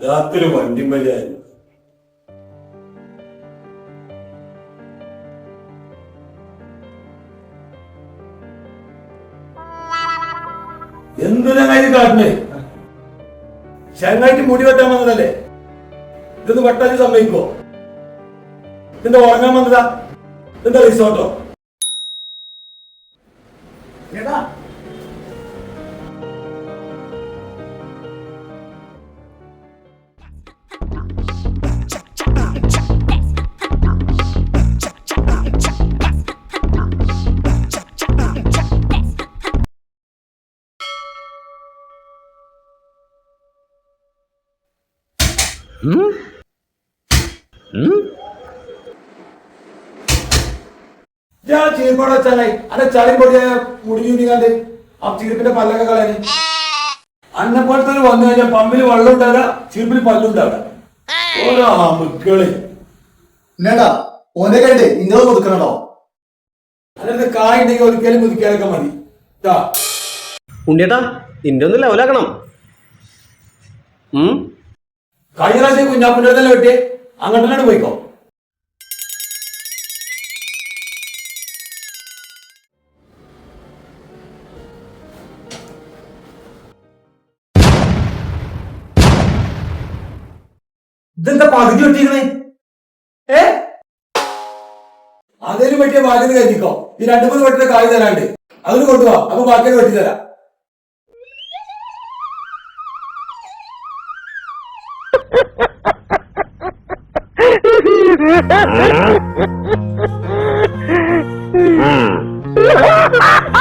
വല്ലാത്തൊരു വണ്ടിമല്ലായിരുന്നു. എന്തിനാ കാര്യം കാട്ടണേ? ചങ്ങായിട്ട് മുടി വെട്ടാൻ വന്നതല്ലേ? ഇതൊന്ന് വെട്ടാൻ സമ്മതിക്കോ? ഇതിന്റെ ഉറങ്ങാൻ വന്നതാ? ഇതിന്റെ റിസോർട്ടോ? ഞാൻ ചീർപ്പാട് വെച്ചാലായി അന്നെ ചളി പൊടിയായ മുടിഞ്ഞുകാണ്ട് ആ ചീർപ്പിന്റെ പല്ലൊക്കെ കളയാന്. അന്നെ പോലത്തെ ഒരു വന്നു കഴിഞ്ഞാൽ പമ്പില് വെള്ളം ഉണ്ടാവില്ല, ചീർപ്പിൽ പല്ലുണ്ടാവില്ല. ഓരോ ആമുക്കള് എന്നടാ ഓനെ കണ്ടേ ഇന്നത് കൊടുക്കണോ? അതിനകത്ത് കായ് ഉണ്ടെങ്കിൽ ഒരിക്കലും മുതിക്കാനൊക്കെ മതി. ഉണ്ണിയേട്ടാ നിന്റെ ഒന്ന് ലെവലാക്കണം. കഴിഞ്ഞ പ്രാവശ്യം കുഞ്ഞാപ്പിന്റെ അടുത്തല്ലേ വെട്ടി, അങ്ങോട്ടാണ് പോയിക്കോ. ഇതെന്താ പകുതി വെട്ടിയിരുന്നേ? അതേലും വെട്ടിയ ബാധ്യത കഴിഞ്ഞിക്കോ. ഈ 2-3 വെട്ടിന്റെ കായ് തരാണ്ട് അതിന് കൊണ്ടുപോവാ, അപ്പൊ ബാക്കിയൊക്കെ വെട്ടിത്തരാം. Ha ha ha!